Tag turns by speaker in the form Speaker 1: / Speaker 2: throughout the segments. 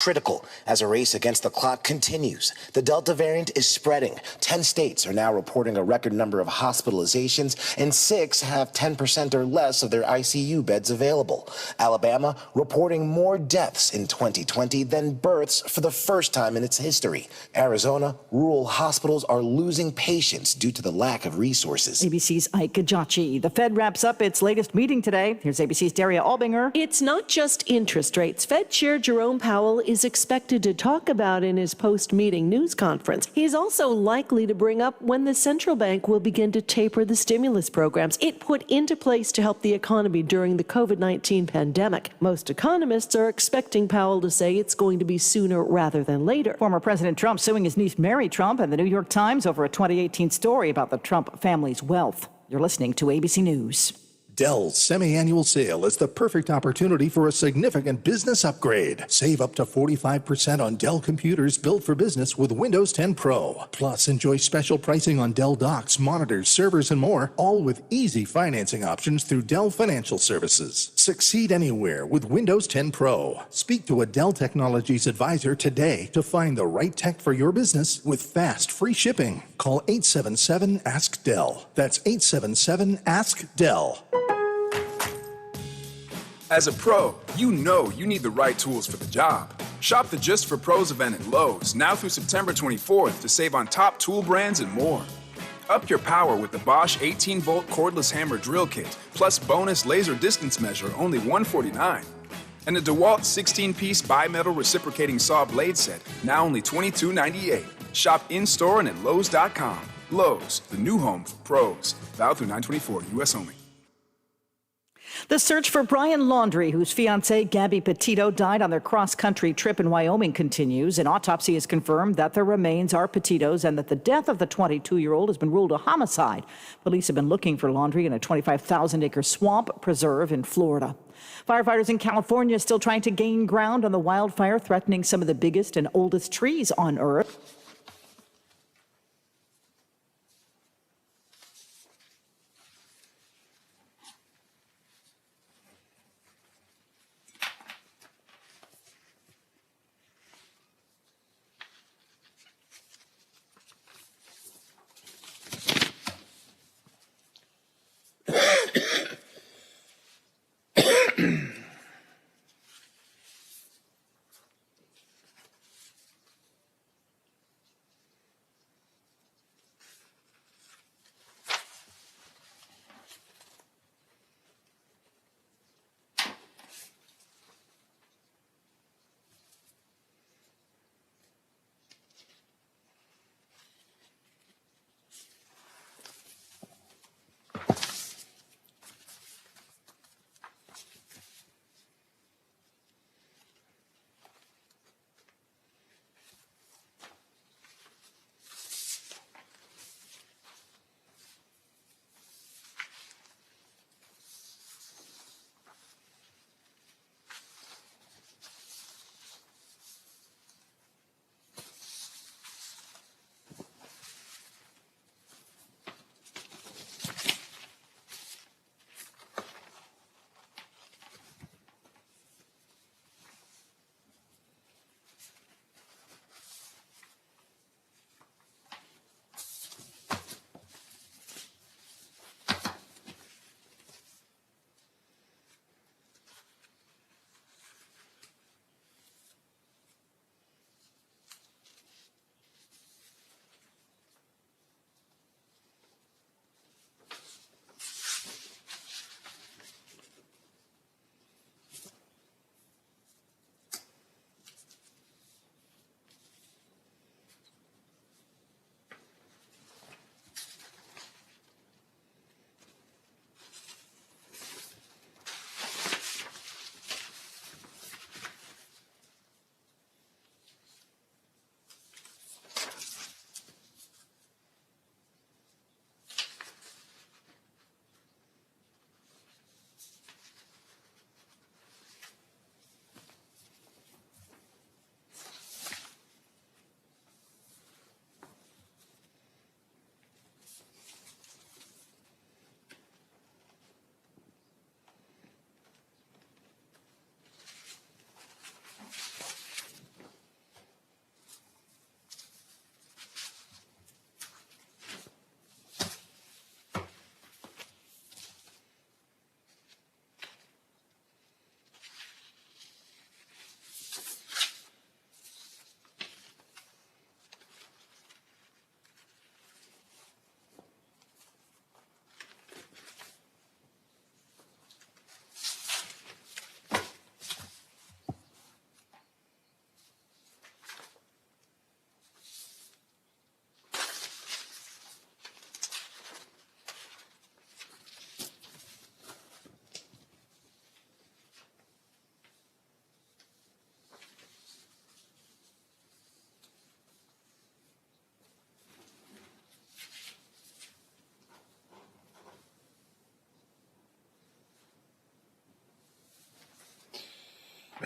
Speaker 1: critical as a race against the clock continues. The Delta variant is spreading. 10 states are now reporting a record number of hospitalizations, and 6 have 10% or less of their ICU beds available. Alabama reporting more deaths in 2020 than births for the first time in its history. Arizona, rural hospitals are losing patients due to the lack of resources.
Speaker 2: ABC's Ike Gajachi. The Fed wraps up its latest meeting today. Here's ABC's Daria Albinger.
Speaker 3: It's not just interest rates. Fed Chair Jerome Powell is expected to talk about in his post-meeting news conference. He's also likely to bring up when the central bank will begin to taper the stimulus programs it put into place to help the economy during the COVID-19 pandemic. Most economists are expecting Powell to say it's going to be sooner rather than later.
Speaker 2: Former President Trump suing his niece Mary Trump and the New York Times over a 2018 story about the Trump family's wealth. You're listening to ABC News.
Speaker 4: Dell's semi-annual sale is the perfect opportunity for a significant business upgrade. Save up to 45% on Dell computers built for business with Windows 10 Pro. Plus, enjoy special pricing on Dell docks, monitors, servers, and more, all with easy financing options through Dell Financial Services. Succeed anywhere with Windows 10 Pro. Speak to a Dell Technologies advisor today to find the right tech for your business with fast, free shipping. Call 877-ASK-DELL. That's 877-ASK-DELL.
Speaker 5: As a pro, you know you need the right tools for the job. Shop the Just for Pros event at Lowe's now through September 24th to save on top tool brands and more. Up your power with the Bosch 18-volt cordless hammer drill kit, plus bonus laser distance measure, only $149. And the DeWalt 16-piece bimetal reciprocating saw blade set, now only $22.98. Shop in-store and at Lowe's.com. Lowe's, the new home for pros. Valid through 9/24, U.S. only.
Speaker 2: The search for Brian Laundrie, whose fiancée Gabby Petito died on their cross-country trip in Wyoming, continues. An autopsy has confirmed that the remains are Petito's and that the death of the 22-year-old has been ruled a homicide. Police have been looking for Laundrie in a 25,000-acre swamp preserve in Florida. Firefighters in California are still trying to gain ground on the wildfire threatening some of the biggest and oldest trees on Earth.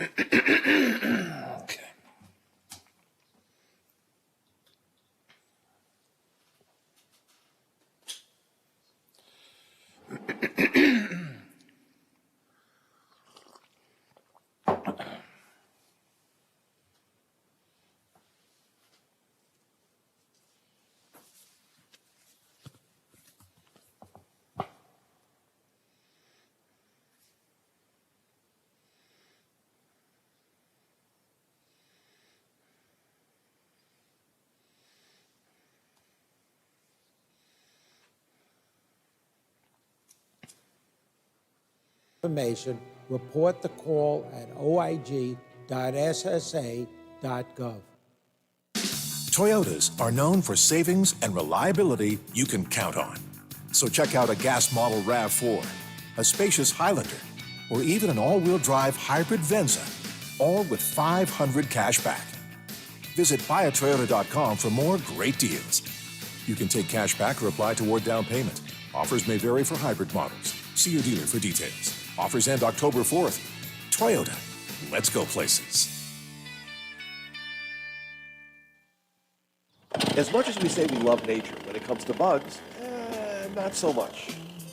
Speaker 1: Okay.
Speaker 6: Information, report the call at oig.ssa.gov.
Speaker 4: Toyotas are known for savings and reliability you can count on. So check out a gas model RAV4, a spacious Highlander, or even an all-wheel drive hybrid Venza, all with $500 cash back. Visit buyatoyota.com for more great deals. You can take cash back or apply toward down payment. Offers may vary for hybrid models. See your dealer for details. Offers end October 4th. Toyota, let's go places.
Speaker 7: As much as we say we love nature, when it comes to bugs, not so much.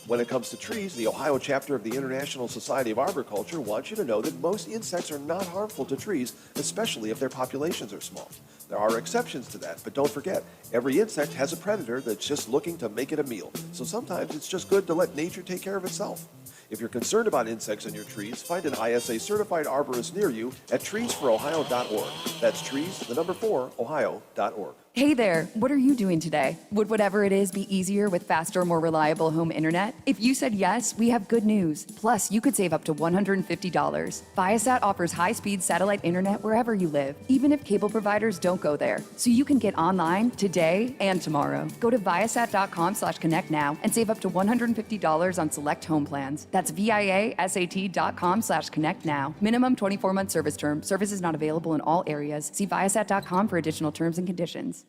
Speaker 7: When it comes to trees, the Ohio chapter of the International Society of Arboriculture wants you to know that most insects are not harmful to trees, especially if their populations are small. There are exceptions to that, but don't forget, every insect has a predator that's just looking to make it a meal. So sometimes it's just good to let nature take care of itself. If you're concerned about insects in your trees, find an ISA certified arborist near you at treesforohio.org. That's trees, the number 4, ohio.org.
Speaker 8: Hey there, what are you doing today? Would whatever it is be easier with faster, more reliable home internet? If you said yes, we have good news. Plus, you could save up to $150. Viasat offers high-speed satellite internet wherever you live, even if cable providers don't go there. So you can get online today and tomorrow. Go to viasat.com/connect now and save up to $150 on select home plans. That's viasat.com/connect now. Minimum 24-month service term. Service is not available in all areas. See viasat.com for additional terms and conditions.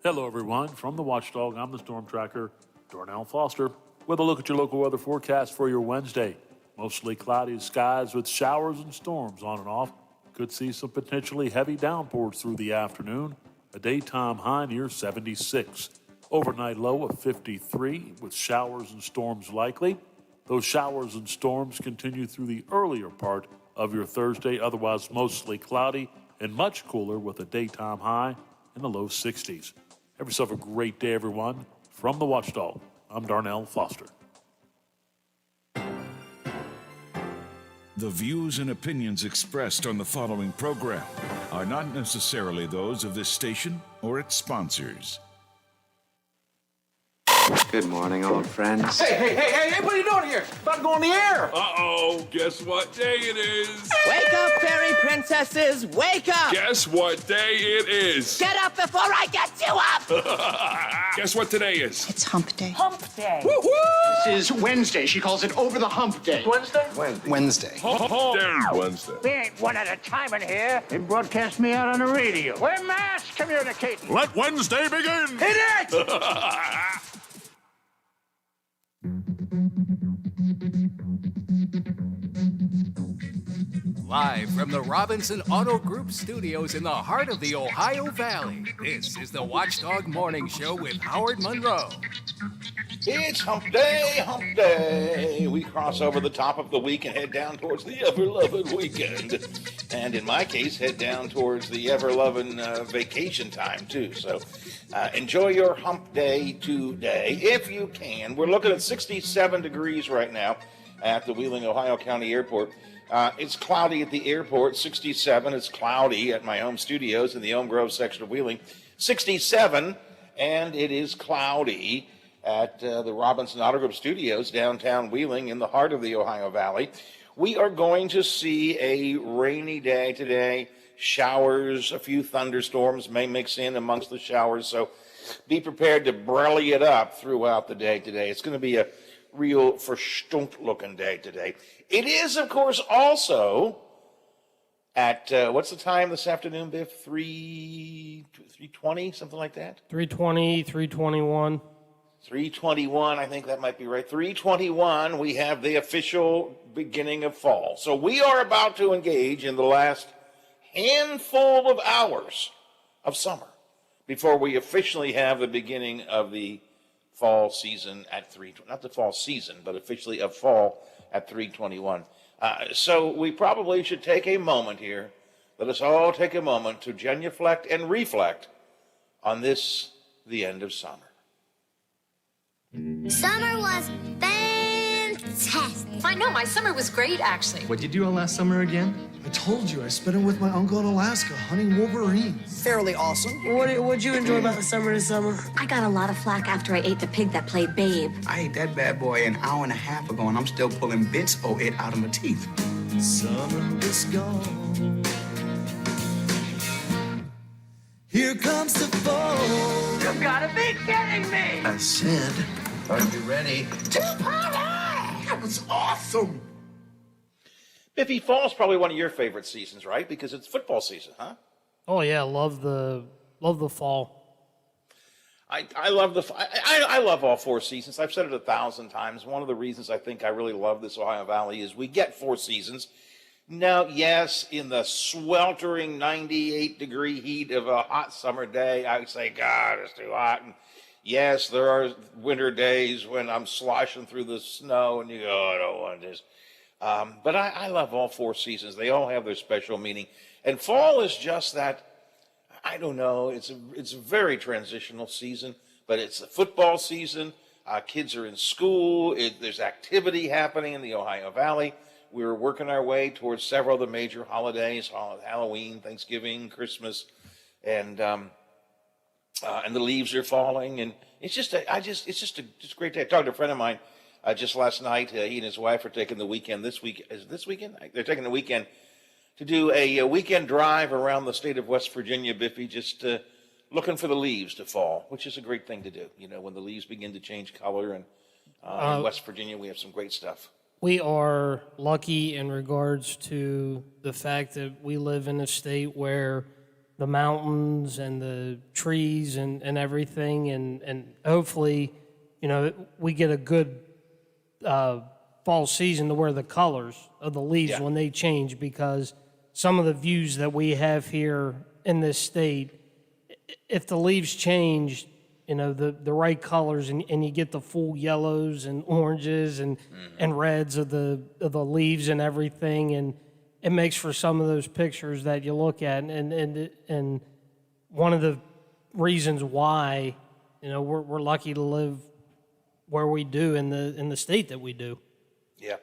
Speaker 9: Hello, everyone. From the Watchdog, I'm the Storm Tracker, Darnell Foster, with a look at your local weather forecast for your Wednesday. Mostly cloudy skies with showers and storms on and off. Could see some potentially heavy downpours through the afternoon. A daytime high near 76. Overnight low of 53 with showers and storms likely. Those showers and storms continue through the earlier part of your Thursday, otherwise mostly cloudy and much cooler with a daytime high in the low 60s. Have yourself a great day, everyone. From the Watchdog, I'm Darnell Foster.
Speaker 10: The views and opinions expressed on the following program are not necessarily those of this station or its sponsors.
Speaker 11: Good morning, old friends.
Speaker 12: Hey, what are you doing here? About to go on the air.
Speaker 5: Uh-oh, guess what day it is?
Speaker 12: Wake up, fairy princesses, wake up.
Speaker 5: Guess what day it is?
Speaker 12: Get up before I get you up.
Speaker 5: Guess what today is?
Speaker 13: It's hump day.
Speaker 12: Hump day.
Speaker 13: Woo-hoo!
Speaker 14: This is Wednesday. She calls it over the hump day.
Speaker 12: Wednesday?
Speaker 14: Wednesday.
Speaker 5: Wednesday.
Speaker 12: We ain't one at a time in here. They broadcast me out on the radio. We're mass communicating.
Speaker 10: Let Wednesday begin!
Speaker 12: Hit it!
Speaker 15: Live from the Robinson Auto Group studios in the heart of the Ohio Valley, this is the Watchdog Morning Show with Howard Monroe.
Speaker 16: It's hump day. We cross over the top of the week and head down towards the ever-loving weekend. And in my case, head down towards the ever-loving vacation time, too. So enjoy your hump day today, if you can. We're looking at 67 degrees right now at the Wheeling, Ohio County Airport. It's cloudy at the airport, 67. It's cloudy at my home studios in the Elm Grove section of Wheeling, 67. And it is cloudy at the Robinson Auto Group studios downtown Wheeling in the heart of the Ohio Valley. We are going to see a rainy day today. Showers, a few thunderstorms may mix in amongst the showers. So be prepared to brelly it up throughout the day today. It's going to be a real verstumpt looking day today. It is, of course, also at, what's the time this afternoon, Biff? 3:20, something like that?
Speaker 17: 3:20, 3:21.
Speaker 16: 321, I think that might be right. 321, we have the official beginning of fall. So we are about to engage in the last handful of hours of summer before we officially have the beginning of the fall season at not the fall season, but officially of fall at 321. So we probably should take a moment here. Let us all take a moment to genuflect and reflect on this, the end of summer.
Speaker 13: Summer was fantastic.
Speaker 17: I know, my summer was great, actually.
Speaker 18: What'd you do all last summer again?
Speaker 19: I told you, I spent it with my uncle in Alaska, hunting wolverines.
Speaker 20: Fairly awesome.
Speaker 21: What'd you enjoy about the summer this summer?
Speaker 13: I got a lot of flack after I ate the pig that played Babe.
Speaker 11: I ate that bad boy an hour and a half ago, and I'm still pulling bits of it out of my teeth.
Speaker 19: Summer is gone. Here comes the fall.
Speaker 12: You gotta be kidding me!
Speaker 19: I said,
Speaker 11: Are you ready?
Speaker 19: to party! That was awesome.
Speaker 16: Biffy, fall's probably one of your favorite seasons, right? Because it's football season, huh?
Speaker 22: Oh yeah, love the fall.
Speaker 16: I love all four seasons. I've said it 1,000 times. One of the reasons I think I really love this Ohio Valley is we get four seasons. Now, yes, in the sweltering 98-degree heat of a hot summer day, I would say, God, it's too hot. And yes, there are winter days when I'm sloshing through the snow and you go, oh, I don't want this. But I love all four seasons. They all have their special meaning. And fall is just that, I don't know, it's a very transitional season, but it's a football season. Kids are in school. There's activity happening in the Ohio Valley. We're working our way towards several of the major holidays: Halloween, Thanksgiving, Christmas, and the leaves are falling. And it's just a great day. I talked to a friend of mine just last night. He and his wife are taking the weekend this week. Is it this weekend? They're taking the weekend to do a weekend drive around the state of West Virginia, Biffy, just looking for the leaves to fall, which is a great thing to do. You know, when the leaves begin to change color, and in West Virginia we have some great stuff.
Speaker 22: We are lucky in regards to the fact that we live in a state where the mountains and the trees and everything, and hopefully, you know, we get a good fall season to where the colors of the leaves, when they change, because some of the views that we have here in this state, if the leaves change, you know, the right colors, and you get the full yellows and oranges and reds of the leaves and everything, and it makes for some of those pictures that you look at, and one of the reasons why, you know, we're lucky to live where we do in the state that we do.
Speaker 16: Yeah.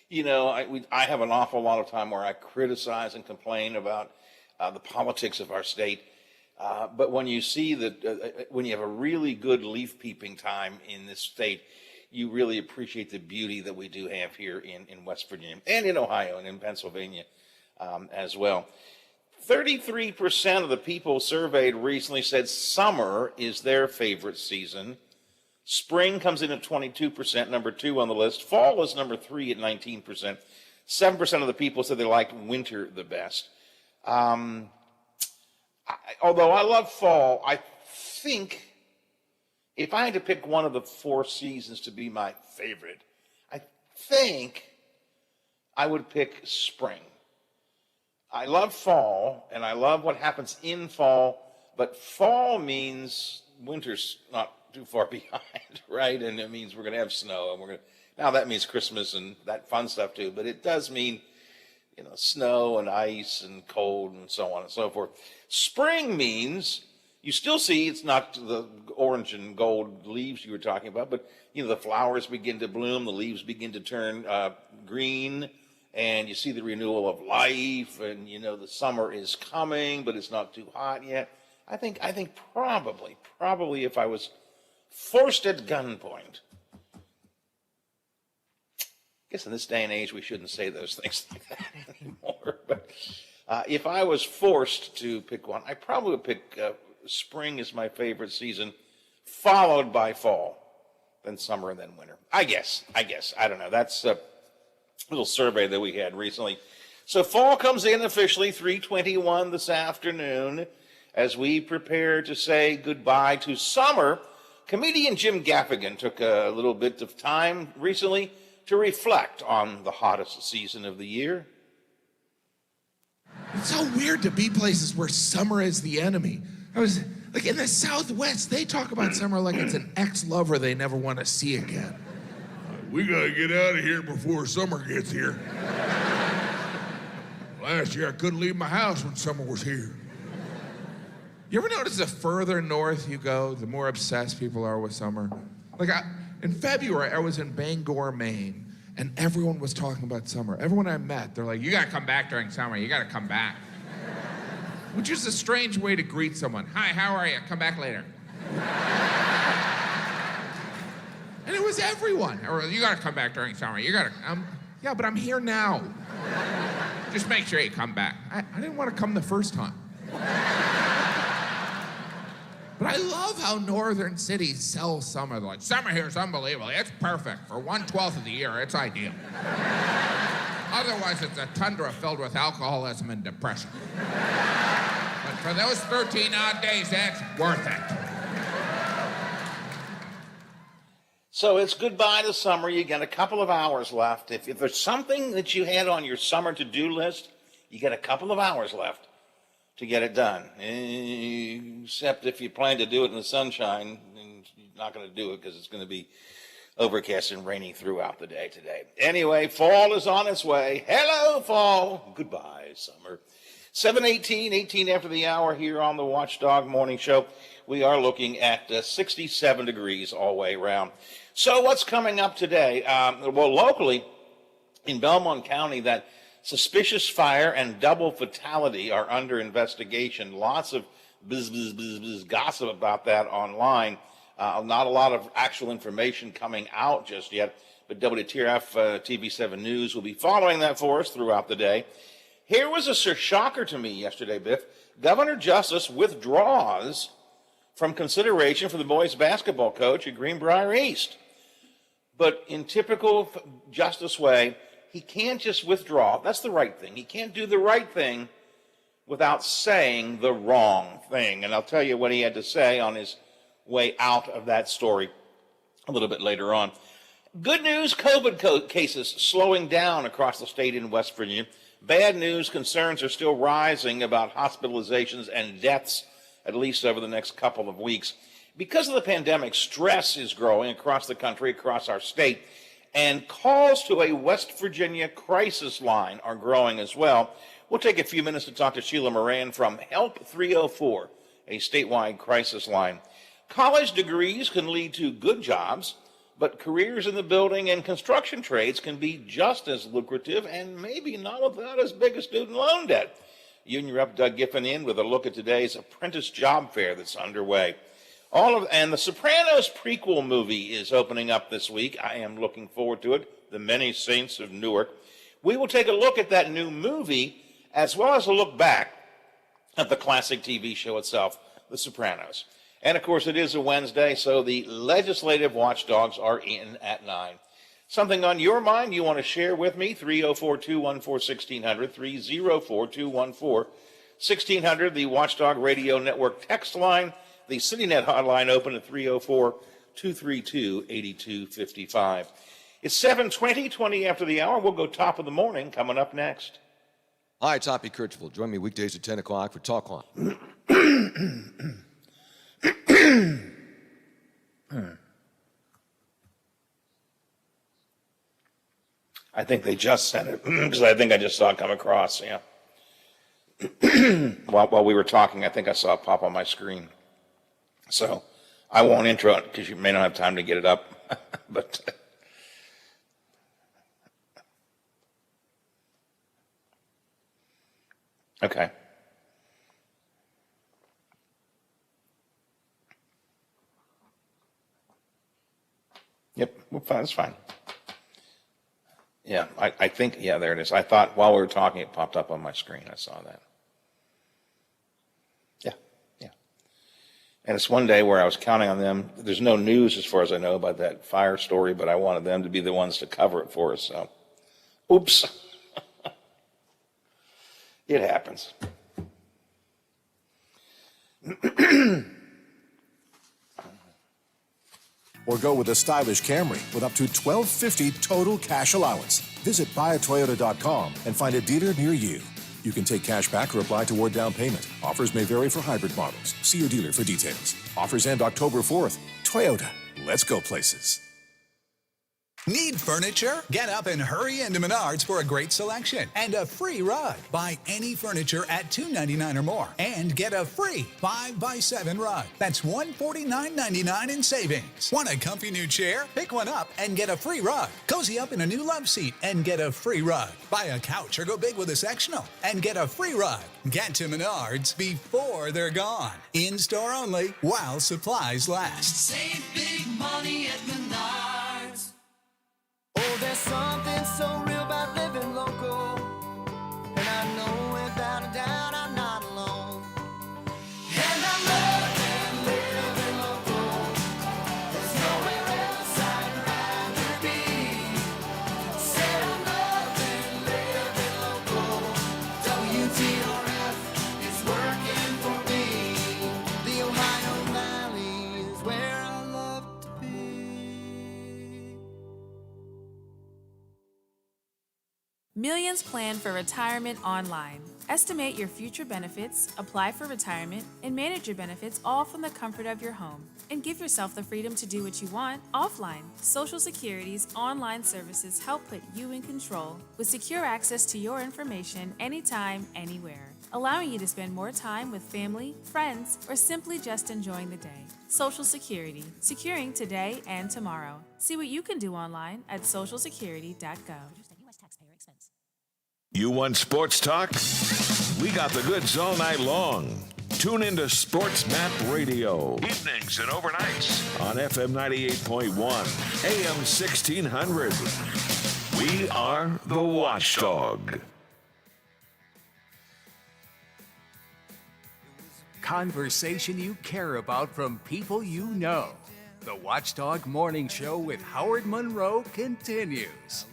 Speaker 16: You know, I have an awful lot of time where I criticize and complain about the politics of our state. But when you see that, when you have a really good leaf peeping time in this state, you really appreciate the beauty that we do have here in West Virginia and in Ohio and in Pennsylvania as well. 33% of the people surveyed recently said summer is their favorite season. Spring comes in at 22%, number 2 on the list. Fall is number 3 at 19%. 7% of the people said they liked winter the best. Although I love fall, I think if I had to pick one of the 4 seasons to be my favorite, I think I would pick spring. I love fall, and I love what happens in fall, but fall means winter's not too far behind, right? And it means we're going to have snow, and now that means Christmas and that fun stuff too, but it does mean, you know, snow and ice and cold and so on and so forth. Spring means you still see, it's not the orange and gold leaves you were talking about, but, you know, the flowers begin to bloom, the leaves begin to turn green, and you see the renewal of life, and, you know, the summer is coming, but it's not too hot yet. I think probably if I was forced at gunpoint, I guess in this day and age we shouldn't say those things like that anymore, but if I was forced to pick one, I probably would pick spring as my favorite season, followed by fall, then summer, and then winter. I guess. I don't know. That's a little survey that we had recently. So fall comes in officially 3:21 this afternoon as we prepare to say goodbye to summer. Comedian Jim Gaffigan took a little bit of time recently to reflect on the hottest season of the year.
Speaker 18: It's so weird to be places where summer is the enemy. I was like in the Southwest, they talk about summer like it's an ex-lover they never want to see again. We gotta get out of here before summer gets here. Last year I couldn't leave my house when summer was here. You ever notice the further north you go, the more obsessed people are with summer? Like in February, I was in Bangor, Maine, and everyone was talking about summer. Everyone I met, they're like, you gotta come back during summer, you gotta come back. Which is a strange way to greet someone. Hi, how are you? Come back later. And it was everyone. Or, you gotta come back during summer, you gotta, yeah, but I'm here now. Just make sure you come back. I didn't want to come the first time. But I love how northern cities sell summer. They're like, summer here is unbelievable. It's perfect. For 1/12 of the year, it's ideal. Otherwise, it's a tundra filled with alcoholism and depression. But for those 13 odd days, that's worth it.
Speaker 16: So it's goodbye to summer. You got a couple of hours left. If there's something that you had on your summer to-do list, you got a couple of hours left to get it done. Except if you plan to do it in the sunshine, then you're not going to do it because it's going to be overcast and rainy throughout the day today. Anyway, fall is on its way. Hello, fall. Goodbye, summer. 7:18, 18 after the hour here on the Watchdog Morning Show. We are looking at 67 degrees all the way around. So what's coming up today? Well, locally in Belmont County, that suspicious fire and double fatality are under investigation. Lots of gossip about that online. Not a lot of actual information coming out just yet, but WTRF TV7 News will be following that for us throughout the day. Here was a shocker to me yesterday, Biff. Governor Justice withdraws from consideration for the boys basketball coach at Greenbrier East. But in typical Justice way, he can't just withdraw. That's the right thing. He can't do the right thing without saying the wrong thing. And I'll tell you what he had to say on his way out of that story a little bit later on. Good news, COVID cases slowing down across the state in West Virginia. Bad news, concerns are still rising about hospitalizations and deaths, at least over the next couple of weeks. Because of the pandemic, stress is growing across the country, across our state, and calls to a West Virginia crisis line are growing as well. We'll take a few minutes to talk to Sheila Moran from Help 304, a statewide crisis line. College degrees can lead to good jobs, but careers in the building and construction trades can be just as lucrative and maybe not without as big a student loan debt. Union Rep Doug Giffen in with a look at today's apprentice job fair that's underway. And the Sopranos prequel movie is opening up this week. I am looking forward to it. The Many Saints of Newark. We will take a look at that new movie as well as a look back at the classic TV show itself, The Sopranos. And of course, it is a Wednesday, so the legislative watchdogs are in at 9. Something on your mind you want to share with me? 304-214-1600, 304-214-1600, the Watchdog Radio Network text line. The CityNet hotline open at 304-232-8255. It's 7:20, 20 after the hour. We'll go top of the morning coming up next.
Speaker 20: Hi, it's Hoppy Kirchville. Join me weekdays at 10 o'clock for Talk On.
Speaker 16: I think they just sent it, because I think I just saw it come across, yeah. While we were talking, I think I saw it pop on my screen. So I won't intro it because you may not have time to get it up. But okay. Yep, we're fine. It's fine. Yeah, I think, yeah, there it is. I thought while we were talking, it popped up on my screen. I saw that. And it's one day where I was counting on them. There's no news, as far as I know, about that fire story, but I wanted them to be the ones to cover it for us. So, oops. It happens.
Speaker 2: or go with a stylish Camry with up to $1,250 total cash allowance. Visit buyatoyota.com and find a dealer near you. You can take cash back or apply toward down payment. Offers may vary for hybrid models. See your dealer for details. Offers end October 4th. Toyota. Let's go places.
Speaker 3: Need furniture? Get up and hurry into Menards for a great selection and a free rug. Buy any furniture at $299 or more and get a free 5x7 rug. That's $149.99 in savings. Want a comfy new chair? Pick one up and get a free rug. Cozy up in a new love seat and get a free rug. Buy a couch or go big with a sectional and get a free rug. Get to Menards before they're gone. In store only while supplies last.
Speaker 23: Save big money at Menards. Oh, there's something so real about living local. And I know without a doubt I'm not alone. And I love living local. There's nowhere else I'd rather be. Said I'm loving living local. WTRF is working for me. The Ohio Valley is where I love to be.
Speaker 24: Millions plan for retirement online. Estimate your future benefits, apply for retirement, and manage your benefits all from the comfort of your home. And give yourself the freedom to do what you want offline. Social Security's online services help put you in control with secure access to your information anytime, anywhere, allowing you to spend more time with family, friends, or simply just enjoying the day. Social Security, securing today and tomorrow. See what you can do online at socialsecurity.gov.
Speaker 10: You want sports talk? We got the goods all night long. Tune into Sports Map Radio. Evenings and overnights. On FM 98.1, AM 1600. We are the Watchdog.
Speaker 15: Conversation you care about from people you know. The Watchdog Morning Show with Howard Monroe continues.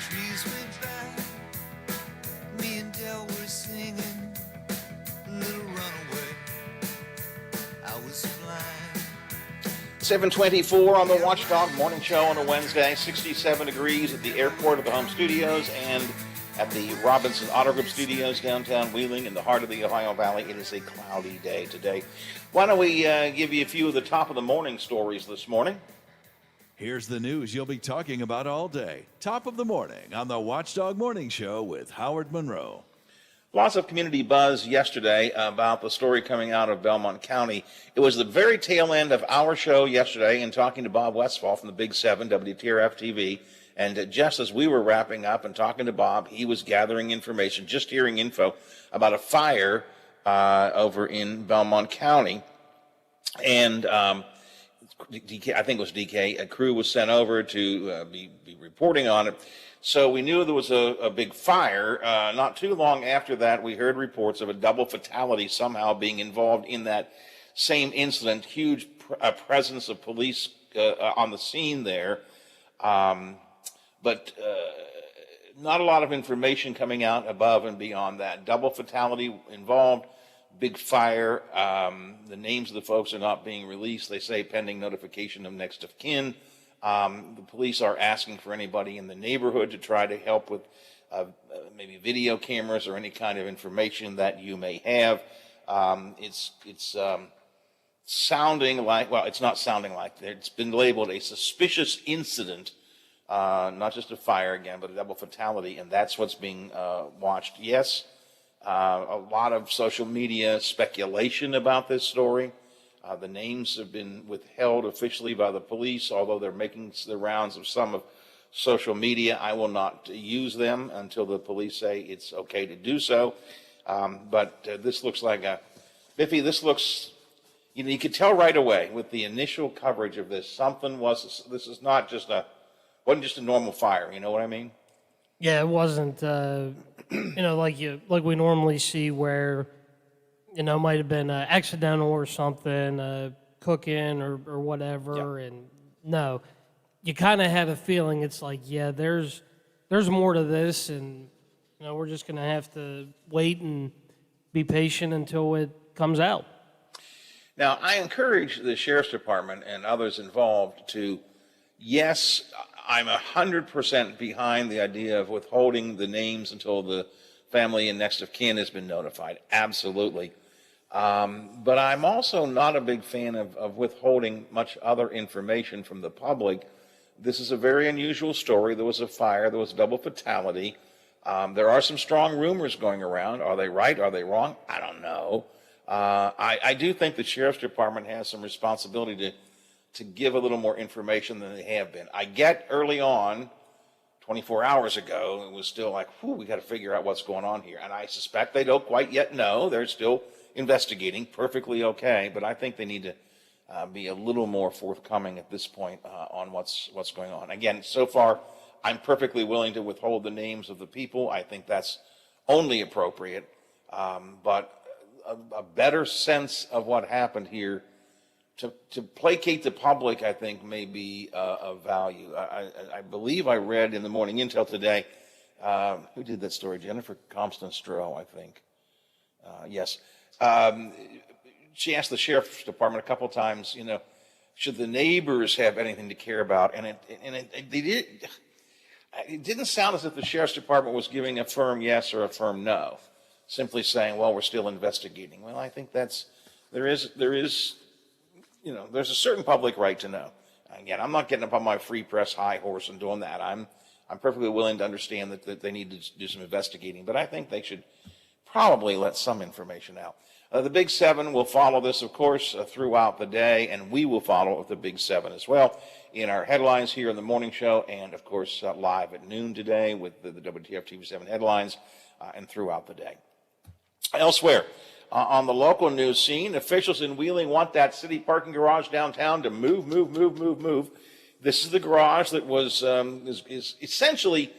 Speaker 23: Trees went by, me and Del were singing Little Runaway. I was flying.
Speaker 16: 7:24 on the Watchdog Morning Show on a Wednesday. 67 degrees at the airport of the home studios and at the Robinson Auto Group Studios downtown Wheeling in the heart of the Ohio Valley. It is a cloudy day today. Why don't we give you a few of the top of the morning stories this morning?
Speaker 25: Here's the news you'll be talking about all day. Top of the morning on the Watchdog Morning Show with Howard Monroe.
Speaker 16: Lots of community buzz yesterday about the story coming out of Belmont County. It was the very tail end of our show yesterday and talking to Bob Westphal from the Big 7, WTRF TV. And just as we were wrapping up and talking to Bob, he was gathering information, just hearing info about a fire over in Belmont County. And DK, I think it was DK, a crew was sent over to be reporting on it. So we knew there was a big fire. Not too long after that, we heard reports of a double fatality somehow being involved in that same incident. Huge presence of police on the scene there. But not a lot of information coming out above and beyond that. Double fatality involved, big fire. The names of the folks are not being released. They say pending notification of next of kin. The police are asking for anybody in the neighborhood to try to help with maybe video cameras or any kind of information that you may have. It's sounding like, well, it's not sounding like, it's been labeled a suspicious incident. Not just a fire again, but a double fatality, and that's what's being watched. Yes, a lot of social media speculation about this story. The names have been withheld officially by the police, although they're making the rounds of some of social media. I will not use them until the police say it's okay to do so. But this looks like Biffy, this looks, you could tell right away with the initial coverage of this, this is not just wasn't just a normal fire, you know what I mean?
Speaker 22: Yeah, it wasn't, like we normally see where, it might have been accidental or something, cooking or whatever. Yeah. And no, you kind of have a feeling it's like, yeah, there's more to this, and we're just going to have to wait and be patient until it comes out.
Speaker 16: Now, I encourage the Sheriff's Department and others involved to, yes, I'm 100% behind the idea of withholding the names until the family and next of kin has been notified. Absolutely. But I'm also not a big fan of withholding much other information from the public. This is a very unusual story. There was a fire. There was a double fatality. There are some strong rumors going around. Are they right? Are they wrong? I don't know. I do think the Sheriff's Department has some responsibility to give a little more information than they have been. I get early on, 24 hours ago, it was still like, whew, we got to figure out what's going on here. And I suspect they don't quite yet know. They're still investigating, perfectly okay. But I think they need to be a little more forthcoming at this point on what's going on. Again, so far, I'm perfectly willing to withhold the names of the people. I think that's only appropriate. But a better sense of what happened here to placate the public, I think, may be of value. I believe I read in the Morning Intel today, who did that story? Jennifer Compton-Stroh, I think. Yes. She asked the Sheriff's Department a couple times, should the neighbors have anything to care about? And they did. It didn't sound as if the Sheriff's Department was giving a firm yes or a firm no, simply saying, well, we're still investigating. Well, I think there is there's a certain public right to know. Again, I'm not getting up on my free press high horse and doing that. I'm perfectly willing to understand that they need to do some investigating, but I think they should probably let some information out. The Big Seven will follow this, of course, throughout the day, and we will follow it with the Big Seven as well in our headlines here in the morning show, and of course live at noon today with the WTF TV7 headlines and throughout the day. Elsewhere, on the local news scene, officials in Wheeling want that city parking garage downtown to move. This is the garage that was is essentially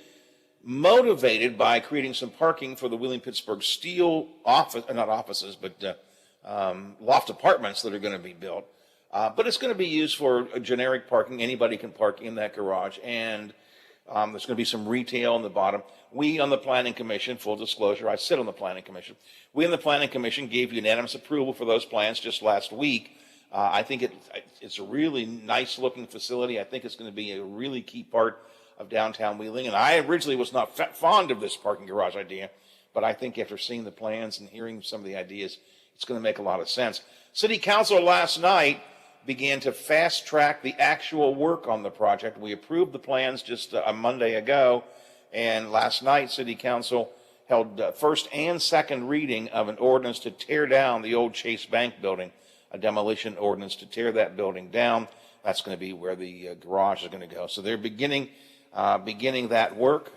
Speaker 16: motivated by creating some parking for the Wheeling-Pittsburgh Steel office, not offices, but loft apartments that are going to be built. But it's going to be used for generic parking. Anybody can park in that garage, and there's going to be some retail in the bottom. We on the Planning Commission, full disclosure, I sit on the Planning Commission. We on the Planning Commission gave unanimous approval for those plans just last week. I think it's a really nice looking facility. I think it's going to be a really key part of downtown Wheeling. And I originally was not fond of this parking garage idea, but I think after seeing the plans and hearing some of the ideas, it's going to make a lot of sense. City Council last night began to fast track the actual work on the project. We approved the plans just a Monday ago, and last night City Council held first and second reading of an ordinance to tear down the old Chase Bank building, a demolition ordinance to tear that building down. That's going to be where the garage is going to go. So they're beginning that work.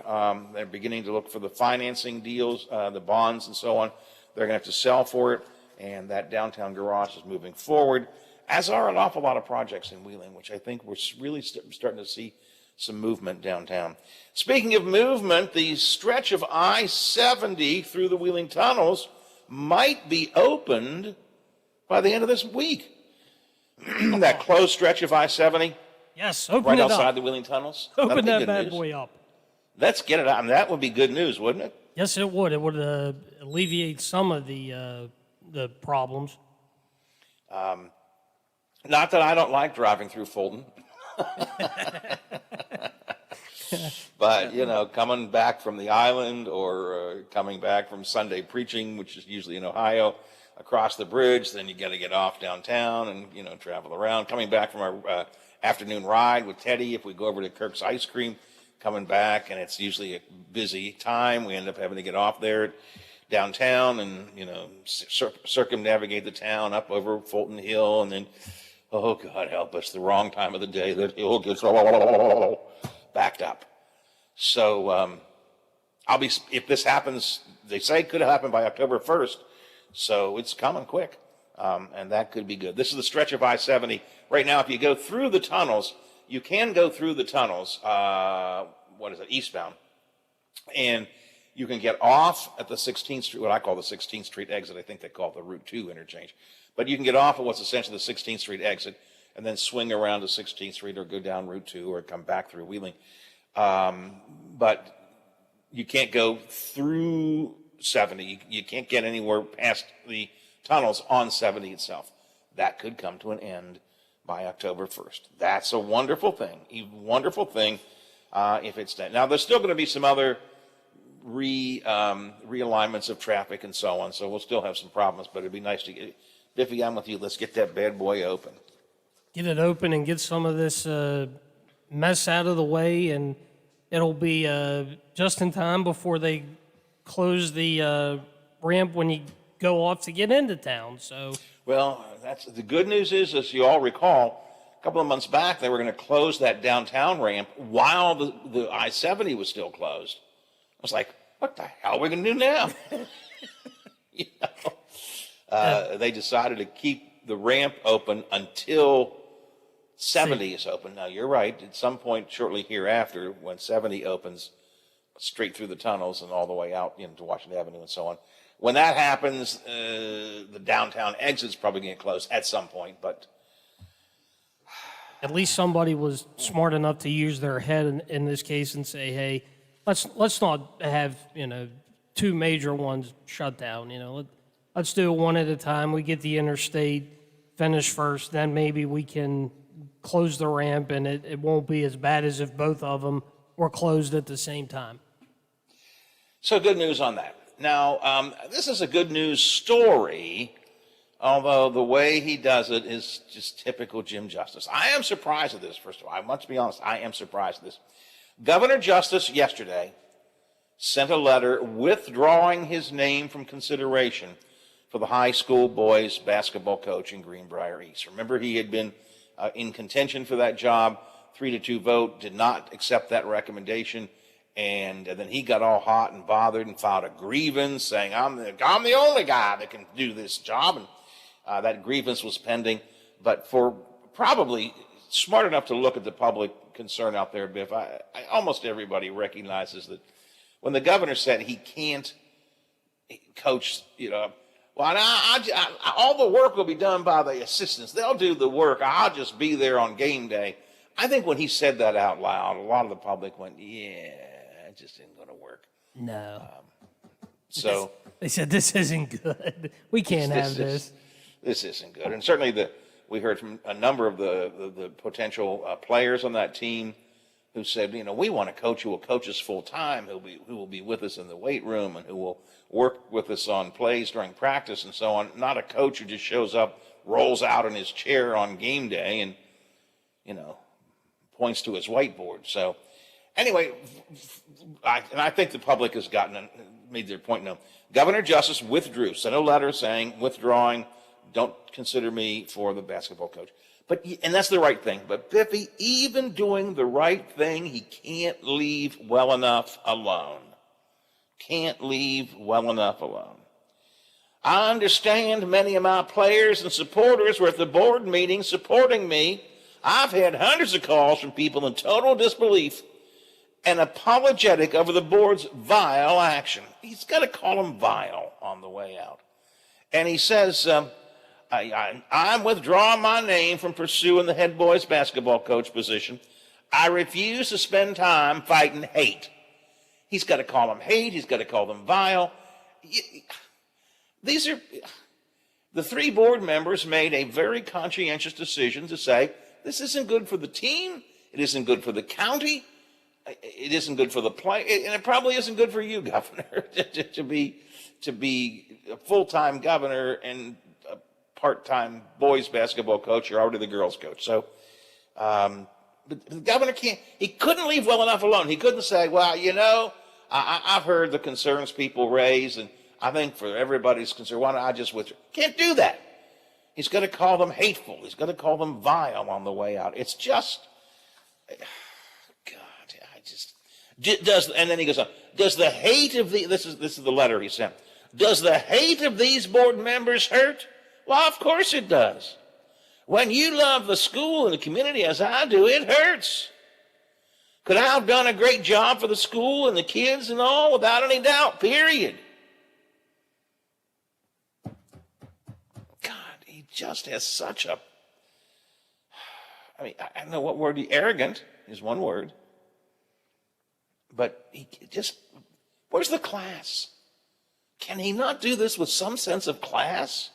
Speaker 16: They're beginning to look for the financing deals, the bonds and so on. They're going to have to sell for it, and that downtown garage is moving forward, as are an awful lot of projects in Wheeling, which I think we're really starting to see some movement downtown. Speaking of movement, the stretch of I-70 through the Wheeling tunnels might be opened by the end of this week. That closed stretch of I-70.
Speaker 22: Yes, open
Speaker 16: right
Speaker 22: it
Speaker 16: outside
Speaker 22: up.
Speaker 16: the Wheeling tunnels.
Speaker 22: Open
Speaker 16: That'd be
Speaker 22: that
Speaker 16: good
Speaker 22: bad
Speaker 16: news.
Speaker 22: boy up.
Speaker 16: Let's get it out. I mean, that would be good news, wouldn't it?
Speaker 22: Yes, it would. It would alleviate some of the problems.
Speaker 16: Not that I don't like driving through Fulton. But, coming back from the island or coming back from Sunday preaching, which is usually in Ohio, across the bridge, then you got to get off downtown and, travel around. Coming back from our afternoon ride with Teddy, if we go over to Kirk's Ice Cream, coming back, and it's usually a busy time. We end up having to get off there downtown and, circumnavigate the town up over Fulton Hill, and then, oh, God help us, the wrong time of the day, that hill gets backed up. So if this happens, they say it could happen by October 1st, so it's coming quick, and that could be good. This is the stretch of I-70. Right now, if you go through the tunnels, you can go through the tunnels, eastbound, and you can get off at the 16th Street, what I call the 16th Street exit. I think they call it the Route 2 interchange. But you can get off at what's essentially the 16th Street exit and then swing around to 16th Street or go down Route 2 or come back through Wheeling. But you can't go through 70. You can't get anywhere past the tunnels on 70 itself. that could come to an end by October 1st. That's a wonderful thing, if it's done. Now, there's still going to be some other realignments of traffic and so on, so we'll still have some problems, but it'd be nice to get, Biffy, I'm with you. Let's get that bad boy open.
Speaker 22: Get it open and get some of this mess out of the way, and it'll be just in time before they close the ramp when you go off to get into town. So,
Speaker 16: well, that's the good news is, as you all recall, a couple of months back they were going to close that downtown ramp while the I-70 was still closed. I was like, what the hell are we going to do now? They decided to keep the ramp open until 70 is open. Now, you're right. At some point shortly hereafter, when 70 opens straight through the tunnels and all the way out to Washington Avenue and so on, when that happens, the downtown exit's probably going to close at some point. But
Speaker 22: at least somebody was smart enough to use their head in this case and say, hey, let's not have two major ones shut down. Let's do it one at a time. We get the interstate finished first, then maybe we can close the ramp, and it won't be as bad as if both of them were closed at the same time.
Speaker 16: So good news on that. Now, this is a good news story, although the way he does it is just typical Jim Justice. I am surprised at this, first of all. I must be honest, I am surprised at this. Governor Justice yesterday sent a letter withdrawing his name from consideration for the high school boys basketball coach in Greenbrier East. Remember, he had been in contention for that job, 3-2 vote, did not accept that recommendation, and then he got all hot and bothered and filed a grievance saying, I'm the only guy that can do this job, and that grievance was pending. But for probably smart enough to look at the public concern out there, Biff, almost everybody recognizes that when the governor said he can't coach, all the work will be done by the assistants. They'll do the work. I'll just be there on game day. I think when he said that out loud, a lot of the public went, yeah, it just isn't going to work.
Speaker 22: No.
Speaker 16: So
Speaker 22: they said, this isn't good. We can't have this.
Speaker 16: This isn't good. And certainly we heard from a number of the potential players on that team who said, we want a coach who will coach us full time, who will be with us in the weight room and who will work with us on plays during practice and so on. Not a coach who just shows up, rolls out in his chair on game day and, points to his whiteboard. So anyway, I think the public has made their point known. Governor Justice withdrew, sent a letter saying, withdrawing, don't consider me for the basketball coach. And that's the right thing. But Biffy, even doing the right thing, he can't leave well enough alone. Can't leave well enough alone. I understand many of my players and supporters were at the board meeting supporting me. I've had hundreds of calls from people in total disbelief and apologetic over the board's vile action. He's got to call them vile on the way out. And he says, I'm withdrawing my name from pursuing the head boys basketball coach position. I refuse to spend time fighting hate. He's got to call them hate. He's got to call them vile. These are the three board members made a very conscientious decision to say, this isn't good for the team. It isn't good for the county. It isn't good for the play. And it probably isn't good for you, Governor, to be a full-time governor and a part-time boys basketball coach. You're already the girls coach. So but the governor he couldn't leave well enough alone. He couldn't say, well, I've heard the concerns people raise, and I think for everybody's concern, why don't I just withdraw? Can't do that. He's got to call them hateful. He's got to call them vile on the way out. It's just, and then he goes on, does the hate of this is the letter he sent. Does the hate of these board members hurt? Well, of course it does. When you love the school and the community as I do, it hurts. Could I have done a great job for the school and the kids and all? Without any doubt, period. God, he just has such a, I don't know what word, arrogant is one word. But he just, where's the class? Can he not do this with some sense of class?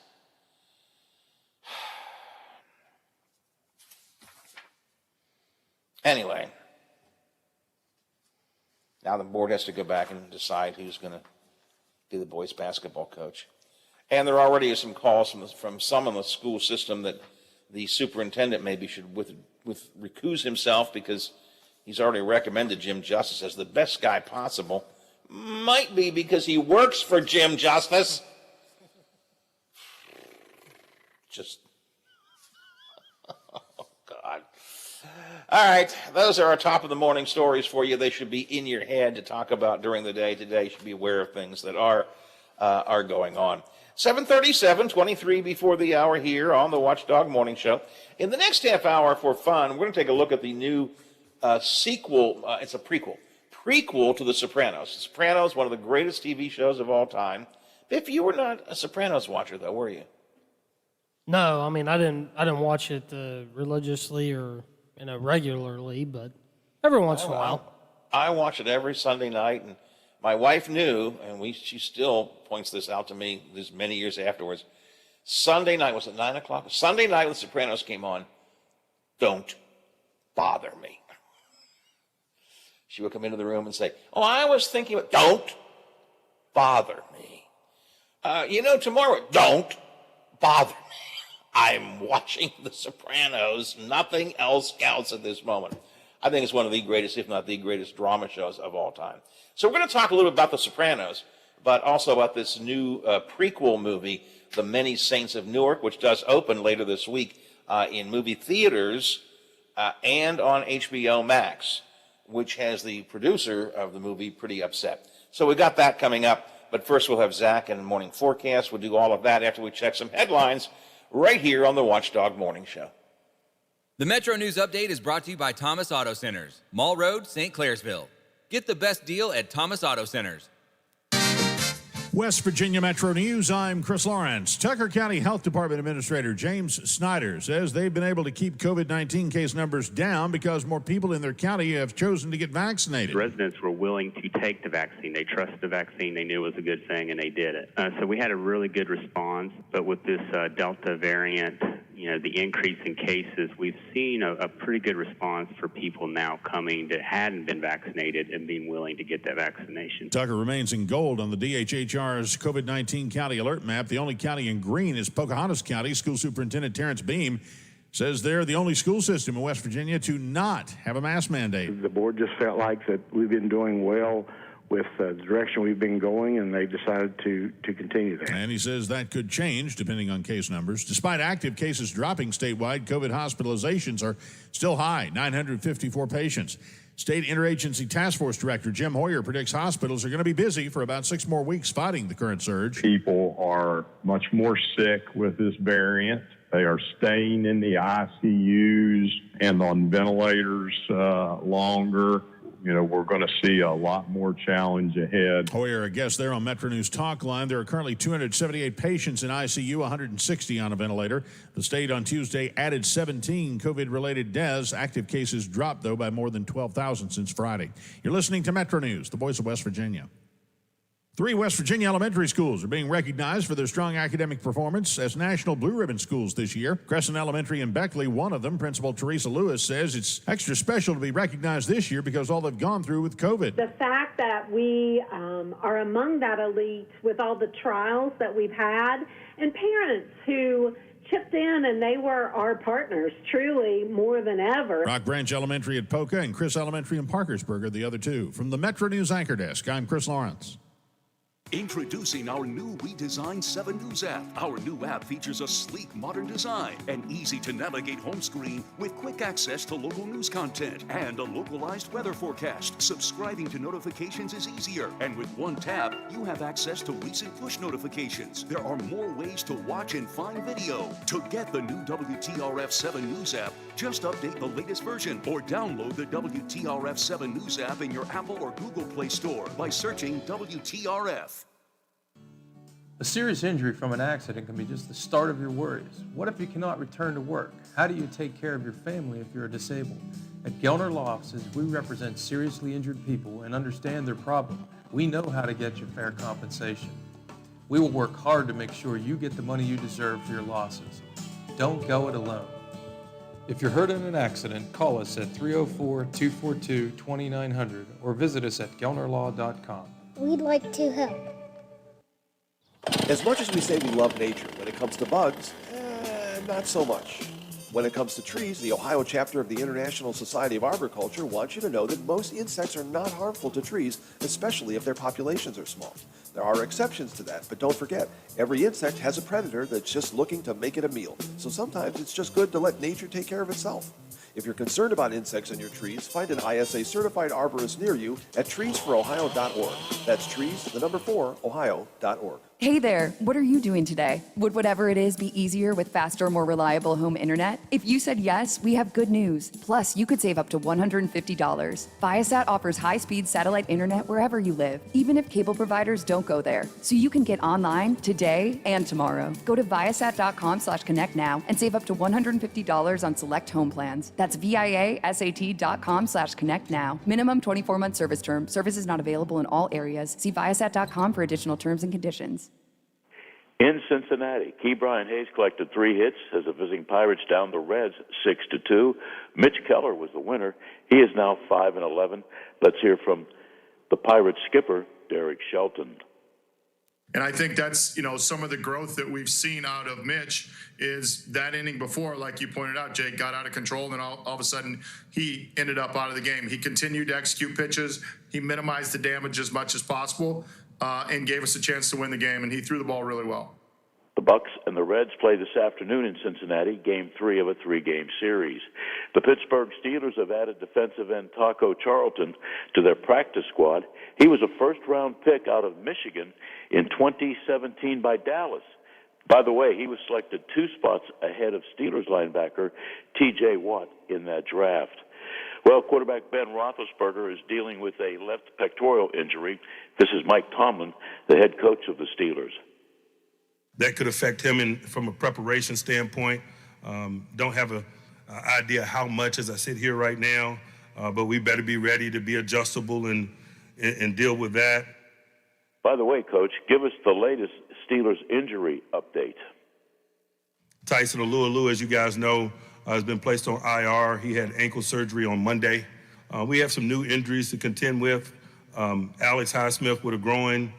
Speaker 16: Anyway, now the board has to go back and decide who's going to be the boys' basketball coach. And there already are some calls from some in the school system that the superintendent maybe should recuse himself because he's already recommended Jim Justice as the best guy possible. Might be because he works for Jim Justice. Just, oh, God. All right, those are our top of the morning stories for you. They should be in your head to talk about during the day. Today, you should be aware of things that are going on. 7:37, 23 before the hour here on the Watchdog Morning Show. In the next half hour for fun, we're going to take a look at the new sequel. It's a prequel to The Sopranos. The Sopranos, one of the greatest TV shows of all time. Biff, you were not a Sopranos watcher, though, were you?
Speaker 22: No, I mean I didn't watch it religiously or regularly, but every once in a while.
Speaker 16: I watch it every Sunday night, and my wife knew, and she still points this out to me this many years afterwards. Sunday night, was it 9 o'clock? Sunday night when The Sopranos came on, don't bother me. She would come into the room and say, oh, I was thinking, don't bother me. Tomorrow, don't bother me. I'm watching The Sopranos. Nothing else counts at this moment. I think it's one of the greatest, if not the greatest, drama shows of all time. So we're going to talk a little bit about The Sopranos, but also about this new prequel movie, The Many Saints of Newark, which does open later this week in movie theaters and on HBO Max, which has the producer of the movie pretty upset. So we got that coming up, but first we'll have Zach and Morning Forecast. We'll do all of that after we check some headlines right here on the Watchdog Morning Show.
Speaker 1: The Metro News Update is brought to you by Thomas Auto Centers, Mall Road, St. Clairsville. Get the best deal at Thomas Auto Centers.
Speaker 4: West Virginia Metro News, I'm Chris Lawrence. Tucker County Health Department Administrator James Snyder says they've been able to keep COVID-19 case numbers down because more people in their county have chosen to get vaccinated.
Speaker 6: Residents were willing to take the vaccine. They trusted the vaccine. They knew it was a good thing, and they did it. So we had a really good response. But with this Delta variant, the increase in cases, we've seen a pretty good response for people now coming that hadn't been vaccinated and being willing to get that vaccination.
Speaker 4: Tucker remains in gold on the DHHR's COVID-19 county alert map. The only county in green is Pocahontas County. School Superintendent Terrence Beam says they're the only school system in West Virginia to not have a mask mandate.
Speaker 7: The board just felt like that we've been doing well with the direction we've been going, and they decided to continue that.
Speaker 4: And he says that could change depending on case numbers. Despite active cases dropping statewide, COVID hospitalizations are still high, 954 patients. State Interagency Task Force Director Jim Hoyer predicts hospitals are going to be busy for about 6 more weeks fighting the current surge.
Speaker 8: People are much more sick with this variant. They are staying in the ICUs and on ventilators longer. We're going to see a lot more challenge ahead.
Speaker 4: Hoyer, a guest there on Metro News Talk Line. There are currently 278 patients in ICU, 160 on a ventilator. The state on Tuesday added 17 COVID-related deaths. Active cases dropped, though, by more than 12,000 since Friday. You're listening to Metro News, the voice of West Virginia. 3 West Virginia elementary schools are being recognized for their strong academic performance as National Blue Ribbon schools this year. Crescent Elementary in Beckley, one of them, Principal Teresa Lewis, says it's extra special to be recognized this year because all they've gone through with COVID.
Speaker 26: The fact that we are among that elite with all the trials that we've had, and parents who chipped in, and they were our partners, truly, more than ever.
Speaker 4: Rock Branch Elementary at Poca and Chris Elementary in Parkersburg are the other two. From the Metro News Anchor Desk, I'm Chris Lawrence.
Speaker 27: Introducing our new redesigned 7 News app. Our new app features a sleek, modern design, an easy-to-navigate home screen with quick access to local news content and a localized weather forecast. Subscribing to notifications is easier, and with one tap, you have access to recent push notifications. There are more ways to watch and find video. To get the new WTRF 7 News app, just update the latest version or download the WTRF 7 News app in your Apple or Google Play Store by searching WTRF.
Speaker 28: A serious injury from an accident can be just the start of your worries. What if you cannot return to work? How do you take care of your family if you're disabled? At Gelner Law Offices, we represent seriously injured people and understand their problem. We know how to get you fair compensation. We will work hard to make sure you get the money you deserve for your losses. Don't go it alone. If you're hurt in an accident, call us at 304-242-2900 or visit us at gelnerlaw.com.
Speaker 5: We'd like to help.
Speaker 9: As much as we say we love nature, when it comes to bugs, not so much. When it comes to trees, the Ohio chapter of the International Society of Arboriculture wants you to know that most insects are not harmful to trees, especially if their populations are small. There are exceptions to that, but don't forget, every insect has a predator that's just looking to make it a meal. So sometimes it's just good to let nature take care of itself. If you're concerned about insects in your trees, find an ISA certified arborist near you at treesforohio.org. That's trees, the number 4, ohio.org.
Speaker 11: Hey there, what are you doing today? Would whatever it is be easier with faster, more reliable home internet? If you said yes, we have good news. Plus, you could save up to $150. Viasat offers high-speed satellite internet wherever you live, even if cable providers don't go there. So you can get online today and tomorrow. Go to viasat.com/connect now and save up to $150 on select home plans. That's viasat.com/connect now. Minimum 24-month service term. Service is not available in all areas. See viasat.com for additional terms and conditions.
Speaker 12: In Cincinnati, Key Brian Hayes collected 3 hits as the visiting Pirates downed the Reds 6-2. Mitch Keller was the winner. He is now 5-11. Let's hear from the Pirates skipper, Derek Shelton.
Speaker 13: And I think that's, some of the growth that we've seen out of Mitch is that inning before, like you pointed out, Jake, got out of control, and then all of a sudden he ended up out of the game. He continued to execute pitches. He minimized the damage as much as possible and gave us a chance to win the game, and he threw the ball really well.
Speaker 12: The Bucks and the Reds play this afternoon in Cincinnati, Game 3 of a 3-game series. The Pittsburgh Steelers have added defensive end Taco Charlton to their practice squad. He was a first-round pick out of Michigan in 2017 by Dallas. By the way, he was selected 2 spots ahead of Steelers linebacker T.J. Watt in that draft. Well, quarterback Ben Roethlisberger is dealing with a left pectoral injury. This is Mike Tomlin, the head coach of the Steelers.
Speaker 14: That could affect him from a preparation standpoint. Don't have an idea how much as I sit here right now, but we better be ready to be adjustable and deal with that.
Speaker 12: By the way, Coach, give us the latest Steelers injury update.
Speaker 14: Tyson Alualu, as you guys know, has been placed on IR. He had ankle surgery on Monday. We have some new injuries to contend with. Alex Highsmith with a groin,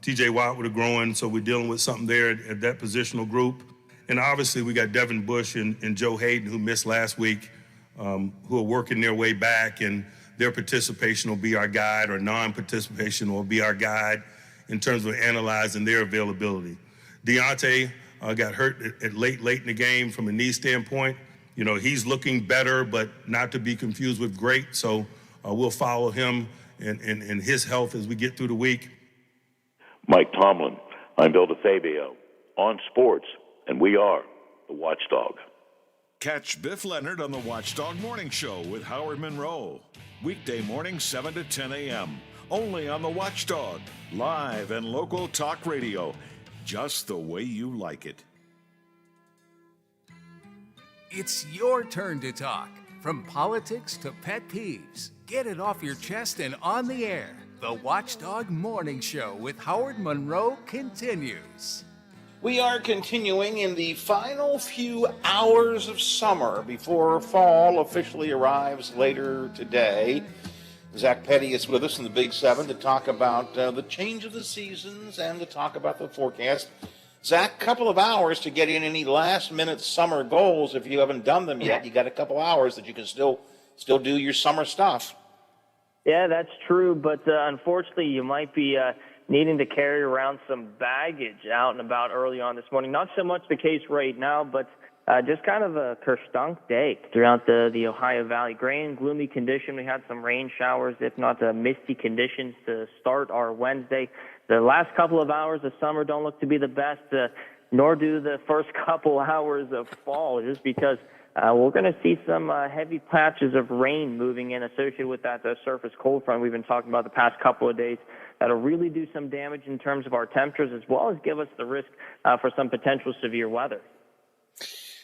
Speaker 14: T.J. Watt with a groin, so we're dealing with something there at that positional group. And obviously we got Devin Bush and Joe Hayden, who missed last week, who are working their way back, and their participation will be our guide, or non-participation will be our guide in terms of analyzing their availability. Deontay got hurt late in the game from a knee standpoint. He's looking better, but not to be confused with great, so we'll follow him and his health as we get through the week.
Speaker 12: Mike Tomlin, I'm Bill DeFabio on sports, and we are the Watchdog.
Speaker 10: Catch Biff Leonard on the Watchdog Morning Show with Howard Monroe. Weekday morning, 7 to 10 a.m. Only on the Watchdog. Live and local talk radio. Just the way you like it.
Speaker 15: It's your turn to talk. From politics to pet peeves. Get it off your chest and on the air. The Watchdog Morning Show with Howard Monroe continues.
Speaker 16: We are continuing in the final few hours of summer before fall officially arrives later today. Zach Petty is with us in the Big 7 to talk about the change of the seasons and to talk about the forecast. Zach, couple of hours to get in any last-minute summer goals. If you haven't done them yet, you got a couple hours that you can still do your summer stuff.
Speaker 17: Yeah, that's true, but unfortunately you might be needing to carry around some baggage out and about early on this morning. Not so much the case right now, but just kind of a kerstunk day throughout the Ohio Valley. Gray and gloomy condition. We had some rain showers, if not misty conditions to start our Wednesday. The last couple of hours of summer don't look to be the best, nor do the first couple hours of fall, just because we're going to see some heavy patches of rain moving in associated with that surface cold front we've been talking about the past couple of days. That'll really do some damage in terms of our temperatures, as well as give us the risk for some potential severe weather.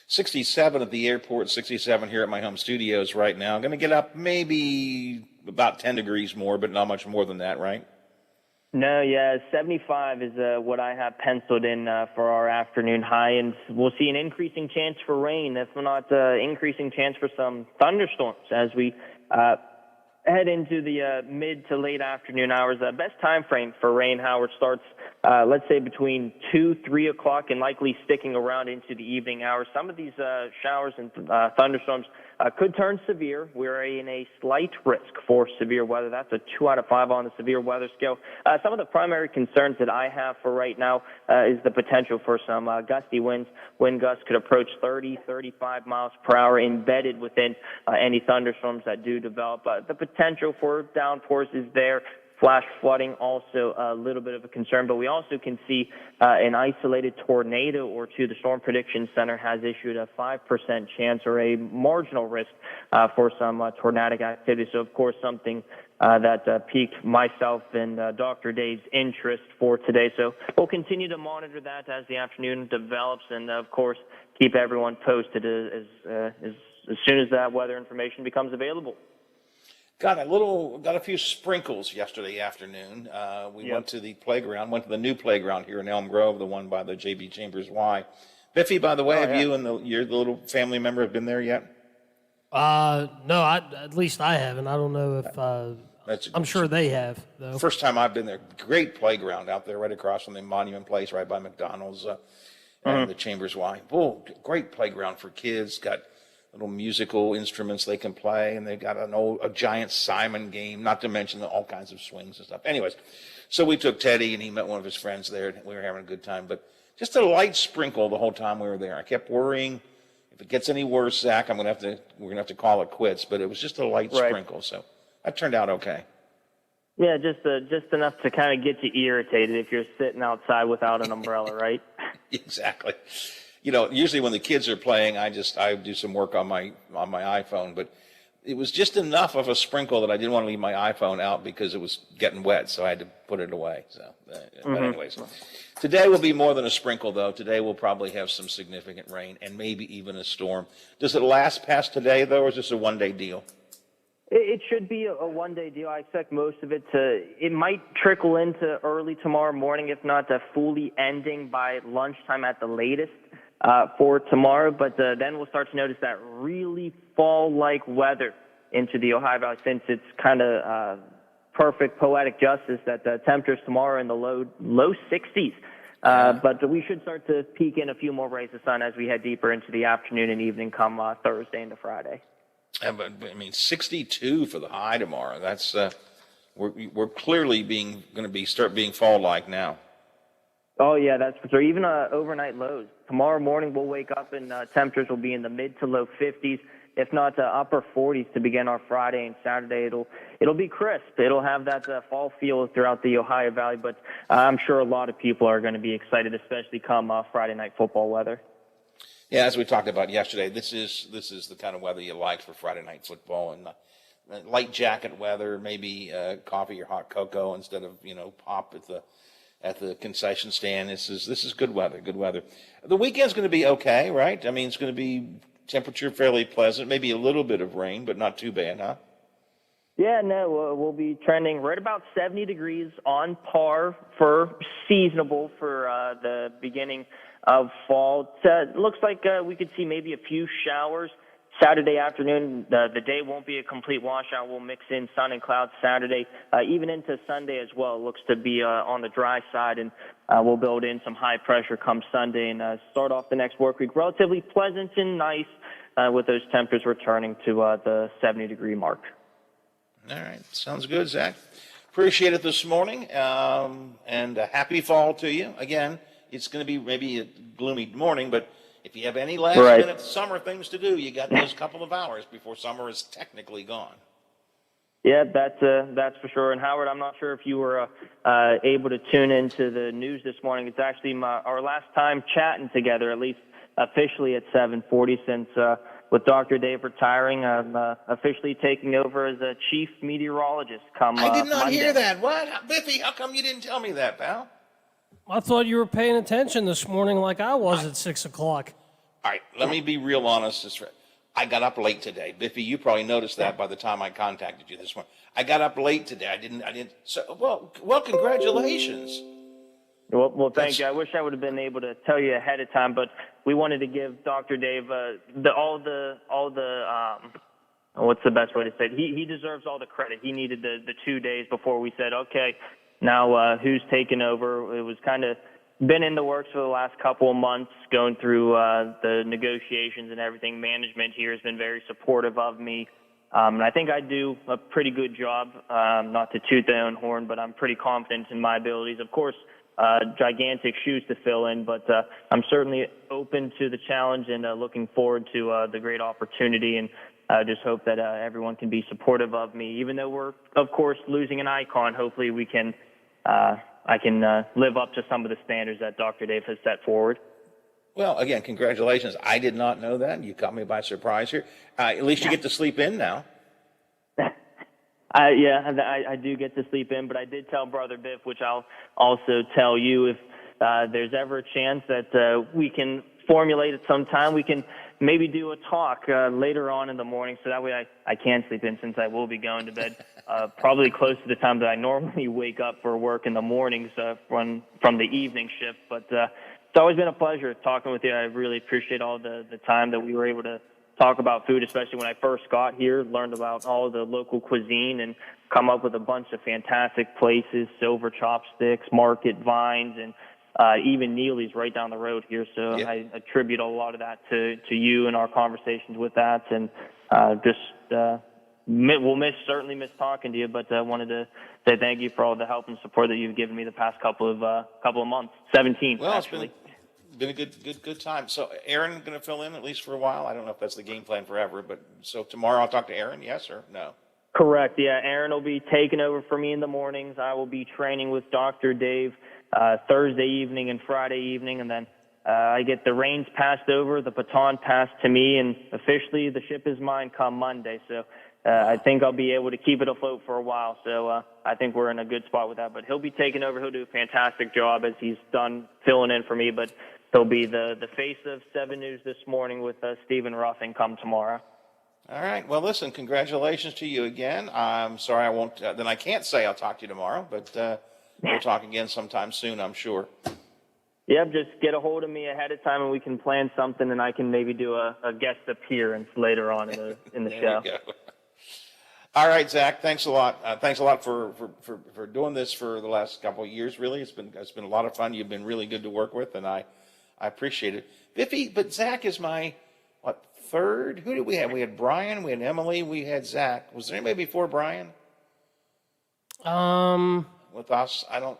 Speaker 16: 67 at the airport, 67 here at my home studios right now. I'm going to get up maybe about 10 degrees more, but not much more than that, right?
Speaker 17: No, yeah, 75 is what I have penciled in for our afternoon high, and we'll see an increasing chance for rain, if not increasing chance for some thunderstorms as we head into the mid to late afternoon hours. Best time frame for rain, Howard, starts, let's say, between 2, 3 o'clock and likely sticking around into the evening hours. Some of these showers and thunderstorms could turn severe. We're in a slight risk for severe weather. That's a 2 out of 5 on the severe weather scale. Some of the primary concerns that I have for right now is the potential for some gusty winds. Wind gusts could approach 30, 35 miles per hour embedded within any thunderstorms that do develop. The potential for downpours is there. Flash flooding, also a little bit of a concern, but we also can see an isolated tornado or two. The Storm Prediction Center has issued a 5% chance or a marginal risk for some tornadic activity. So, of course, something that piqued myself and Dr. Dave's interest for today. So we'll continue to monitor that as the afternoon develops and, of course, keep everyone posted as soon as that weather information becomes available.
Speaker 16: Got a few sprinkles yesterday afternoon. We went to the playground, went to the new playground here in Elm Grove, the one by the J.B. Chambers Y. Biffy, by the way, have you and the little family member have been there yet?
Speaker 22: No, at least I haven't. I don't know if I'm sure they have, though.
Speaker 16: First time I've been there. Great playground out there right across from the Monument Place, right by McDonald's and the Chambers Y. Oh, great playground for kids. Got little musical instruments they can play, and they've got a giant Simon game, not to mention all kinds of swings and stuff. Anyways, so we took Teddy, and he met one of his friends there, and we were having a good time. But just a light sprinkle the whole time we were there. I kept worrying, if it gets any worse, Zach, we're gonna have to call it quits. But it was just a light sprinkle, so that turned out okay.
Speaker 17: Yeah, just enough to kind of get you irritated if you're sitting outside without an umbrella, right?
Speaker 16: Exactly. You know, usually when the kids are playing, I do some work on my iPhone, but it was just enough of a sprinkle that I didn't want to leave my iPhone out because it was getting wet, so I had to put it away. So, but anyways, today will be more than a sprinkle, though. Today we'll probably have some significant rain and maybe even a storm. Does it last past today, though, or is this a one-day deal?
Speaker 17: It should be a one-day deal. I expect most of it might trickle into early tomorrow morning, if not fully ending by lunchtime at the latest. For tomorrow, but then we'll start to notice that really fall-like weather into the Ohio Valley, since it's kind of perfect poetic justice that the temperatures tomorrow are in the low 60s. But we should start to peek in a few more rays of sun as we head deeper into the afternoon and evening come Thursday into Friday.
Speaker 16: But I mean, 62 for the high tomorrow. That's we're clearly going to start being fall-like now.
Speaker 17: Oh, yeah, that's for sure. Even overnight lows. Tomorrow morning we'll wake up and temperatures will be in the mid to low 50s, if not upper 40s to begin our Friday and Saturday. It'll be crisp. It'll have that fall feel throughout the Ohio Valley, but I'm sure a lot of people are going to be excited, especially come Friday night football weather.
Speaker 16: Yeah, as we talked about yesterday, this is the kind of weather you like for Friday night football, and light jacket weather, maybe coffee or hot cocoa instead of pop at the concession stand. This is good weather. Good weather. The weekend's going to be okay, right? I mean, it's going to be temperature fairly pleasant, maybe a little bit of rain, but not too bad, huh?
Speaker 17: Yeah, no, we'll be trending right about 70 degrees on par for seasonable for the beginning of fall. It looks like we could see maybe a few showers Saturday afternoon. The day won't be a complete washout. We'll mix in sun and clouds Saturday, even into Sunday as well. It looks to be on the dry side, and we'll build in some high pressure come Sunday and start off the next work week relatively pleasant and nice with those temperatures returning to the 70-degree mark.
Speaker 16: All right. Sounds good, Zach. Appreciate it this morning, and a happy fall to you. Again, it's going to be maybe a gloomy morning, but if you have any last-minute summer things to do, you got those couple of hours before summer is technically gone.
Speaker 17: Yeah, that's for sure. And Howard, I'm not sure if you were able to tune into the news this morning. It's actually our last time chatting together, at least officially at 7:40, since with Dr. Dave retiring, I'm officially taking over as a chief meteorologist come
Speaker 16: I did not
Speaker 17: Monday.
Speaker 16: hear that. What? Biffy, how come you didn't tell me that, pal?
Speaker 22: I thought you were paying attention this morning like I was at 6 o'clock.
Speaker 16: All right, let me be real honest. I got up late today. Biffy, you probably noticed that by the time I contacted you this morning. I got up late today. I didn't. So, well, congratulations.
Speaker 17: Well, thank you. I wish I would have been able to tell you ahead of time, but we wanted to give Dr. Dave all the what's the best way to say it? He deserves all the credit. He needed the 2 days before we said, okay, now who's taking over? It was kind of been in the works for the last couple of months, going through the negotiations and everything. Management here has been very supportive of me. And I think I do a pretty good job, not to toot their own horn, but I'm pretty confident in my abilities. Of course, gigantic shoes to fill in, but I'm certainly open to the challenge and looking forward to the great opportunity. And I just hope that everyone can be supportive of me. Even though we're, of course, losing an icon, hopefully we can I can live up to some of the standards that Dr. Dave has set forward.
Speaker 16: Well, again, congratulations. I did not know that. You caught me by surprise here. At least you get to sleep in now.
Speaker 17: I do get to sleep in, but I did tell Brother Biff, which I'll also tell you, if there's ever a chance that we can formulate it sometime, we can maybe do a talk later on in the morning, so that way I can sleep in, since I will be going to bed probably close to the time that I normally wake up for work in the mornings from the evening shift. But it's always been a pleasure talking with you. I really appreciate all the time that we were able to talk about food, especially when I first got here, learned about all the local cuisine and come up with a bunch of fantastic places, Silver Chopsticks, Market Vines, and even Neely's right down the road here. So yeah. I attribute a lot of that to you and our conversations with that. And we'll certainly miss talking to you, but I wanted to say thank you for all the help and support that you've given me the past couple of months. 17,
Speaker 16: well,
Speaker 17: actually.
Speaker 16: It's been a good time. So Aaron going to fill in at least for a while? I don't know if that's the game plan forever, but so tomorrow I'll talk to Aaron, yes or no?
Speaker 17: Correct, yeah. Aaron will be taking over for me in the mornings. I will be training with Dr. Dave Thursday evening and Friday evening, and then I get the reins passed over, the baton passed to me, and officially the ship is mine come Monday. So I think I'll be able to keep it afloat for a while. So I think we're in a good spot with that. But he'll be taking over. He'll do a fantastic job as he's done filling in for me. But he'll be the face of 7 News this morning with Stephen Ruffing come tomorrow.
Speaker 16: All right. Well, listen, congratulations to you again. I'm sorry I won't. Then I can't say I'll talk to you tomorrow, but we'll talk again sometime soon, I'm sure.
Speaker 17: Yep, just get a hold of me ahead of time and we can plan something, and I can maybe do a guest appearance later on in the show.
Speaker 16: We go. All right, Zach, thanks a lot. Thanks a lot for doing this for the last couple of years, really. It's been a lot of fun. You've been really good to work with, and I appreciate it. Biffy, but Zach is my, third? Who did we have? We had Brian, we had Emily, we had Zach. Was there anybody before Brian? With us? I don't.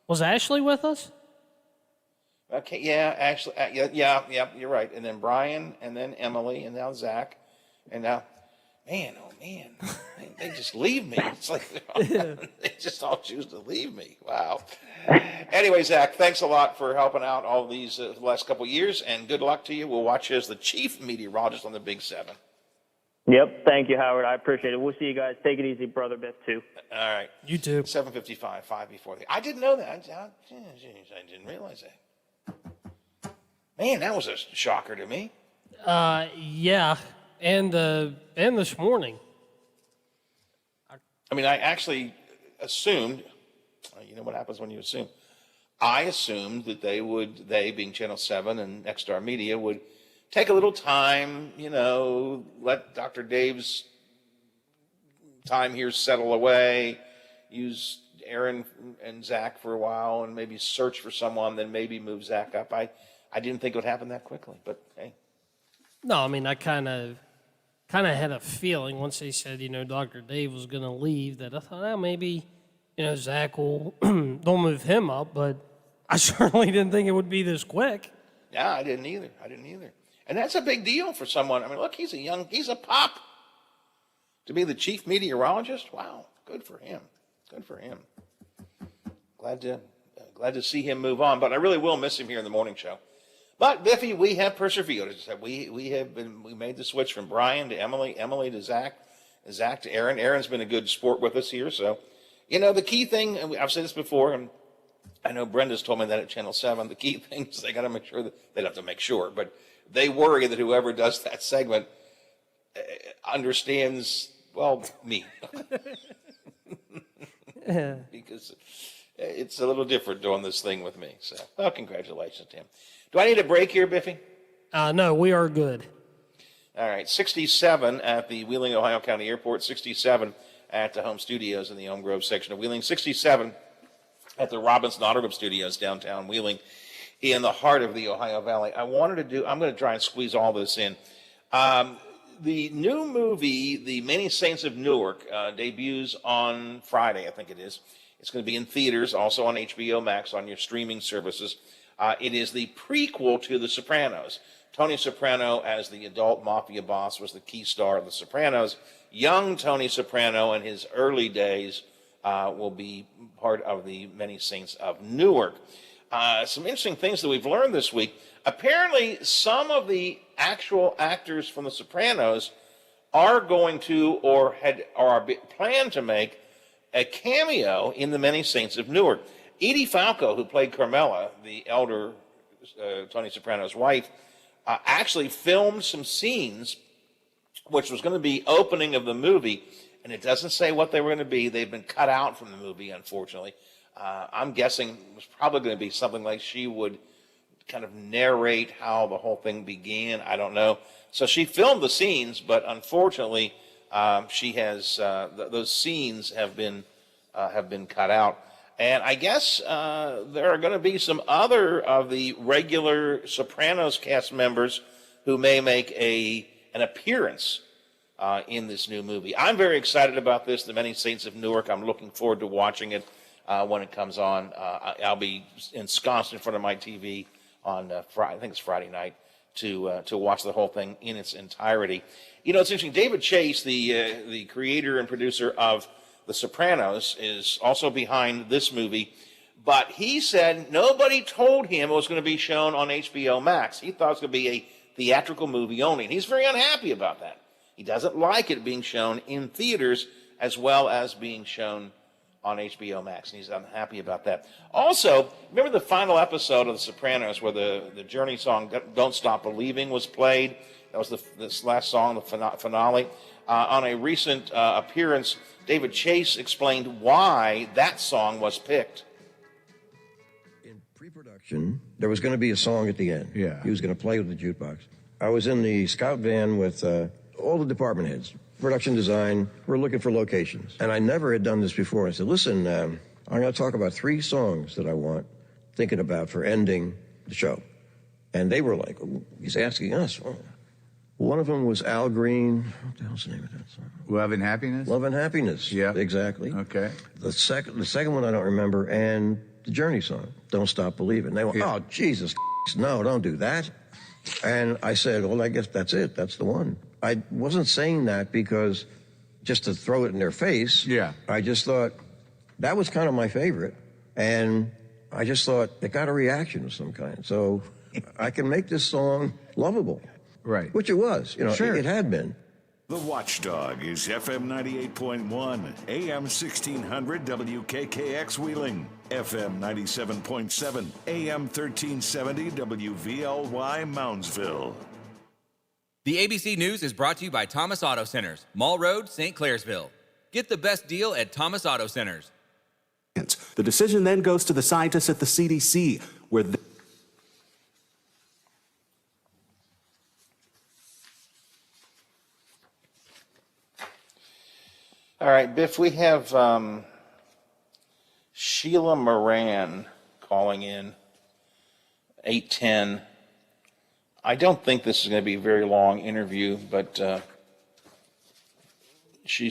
Speaker 22: Was Ashley with us?
Speaker 16: Okay, yeah, Ashley. Yeah, you're right. And then Brian, and then Emily, and now Zach, and now, man, oh man, they just leave me. It's like they just all choose to leave me. Wow. Anyway, Zach, thanks a lot for helping out all these the last couple of years, and good luck to you. We'll watch you as the chief meteorologist on the Big 7.
Speaker 17: Yep, thank you, Howard. I appreciate it. We'll see you guys. Take it easy, Brother Biff, too.
Speaker 16: All right.
Speaker 22: You too.
Speaker 16: 7:55, 5 before the. I didn't know that. I didn't realize that. Man, that was a shocker to me.
Speaker 22: Yeah, and this morning.
Speaker 16: I mean, I actually assumed. You know what happens when you assume? I assumed that they being Channel 7 and Nexstar Media, would take a little time, let Dr. Dave's time here settle away, use Aaron and Zach for a while, and maybe search for someone, then maybe move Zach up. I didn't think it would happen that quickly, but hey. No,
Speaker 22: I mean, I kind of had a feeling once they said, Dr. Dave was going to leave, that I thought, maybe, Zach will, they'll move him up, but I certainly didn't think it would be this quick.
Speaker 16: Yeah, I didn't either. And that's a big deal for someone. I mean, look, he's a pop. To be the chief meteorologist, wow, good for him. Glad to see him move on, but I really will miss him here in the morning show. But Biffy, we have persevered. As I said, we made the switch from Brian to Emily to Zach to Aaron. Aaron's been a good sport with us here, so the key thing, and I've said this before, and I know Brenda's told me that at Channel 7, the key thing is they got to make sure that they don't have to make sure, but they worry that whoever does that segment understands, well, me.
Speaker 22: Yeah.
Speaker 16: Because it's a little different doing this thing with me. So, well, congratulations to him. Do I need a break here, Biffy?
Speaker 22: No, we are good.
Speaker 16: All right, 67 at the Wheeling, Ohio County Airport, 67 at the home studios in the Elm Grove section of Wheeling, 67 at the Robinson Auto Group Studios downtown Wheeling in the heart of the Ohio Valley. I'm going to try and squeeze all this in. The new movie, The Many Saints of Newark, debuts on Friday, I think it is. It's going to be in theaters, also on HBO Max, on your streaming services. It is the prequel to The Sopranos. Tony Soprano, as the adult mafia boss, was the key star of The Sopranos. Young Tony Soprano in his early days will be part of The Many Saints of Newark. Some interesting things that we've learned this week. Apparently, some of the actual actors from The Sopranos are going to or are planned to make a cameo in The Many Saints of Newark. Edie Falco, who played Carmela, the elder Tony Soprano's wife, actually filmed some scenes, which was going to be opening of the movie, and it doesn't say what they were going to be. They've been cut out from the movie, unfortunately. I'm guessing it was probably going to be something like she would kind of narrate how the whole thing began. I don't know. So she filmed the scenes, but unfortunately, she has those scenes have been cut out. And I guess there are going to be some other of the regular Sopranos cast members who may make an appearance in this new movie. I'm very excited about this, The Many Saints of Newark. I'm looking forward to watching it when it comes on. I'll be ensconced in front of my TV on Friday, I think it's Friday night, to watch the whole thing in its entirety. You know, it's interesting. David Chase, the creator and producer of The Sopranos, is also behind this movie, but he said nobody told him it was going to be shown on HBO Max. He thought it was going to be a theatrical movie only, and he's very unhappy about that. He doesn't like it being shown in theaters as well as being shown on HBO Max, and he's unhappy about that. Also, remember the final episode of The Sopranos where the Journey song Don't Stop Believing was played? That was this last song, the finale. On a recent appearance, David Chase explained why that song was picked.
Speaker 2: In pre-production, there was going to be a song at the end. Yeah. He was going to play with the jukebox. I was in the scout van with all the department heads, production design. We're looking for locations. And I never had done this before. I said, listen, I'm going to talk about 3 songs that I want, thinking about for ending the show. And they were like, oh, he's asking us. Oh. One of them was Al Green. What the hell's the name of that song?
Speaker 3: Love and Happiness?
Speaker 2: Love and Happiness. Yeah. Exactly. Okay. The second one I don't remember, and the Journey song, Don't Stop Believing. They went, oh, Jesus, no, don't do that. And I said, well, I guess that's it. That's the one. I wasn't saying that because just to throw it in their face. Yeah. I just thought that was kind of my favorite. And I just thought it got a reaction of some kind. So I can make this song lovable. Right. Which it was. You know, sure. It had been.
Speaker 25: The Watchdog is FM 98.1, AM 1600 WKKX Wheeling, FM 97.7, AM 1370 WVLY Moundsville.
Speaker 1: The ABC News is brought to you by Thomas Auto Centers, Mall Road, St. Clairsville. Get the best deal at Thomas Auto Centers.
Speaker 5: The decision then goes to the scientists at the CDC, where
Speaker 16: All right, Biff, we have Sheila Moran calling in, 810. I don't think this is going to be a very long interview, but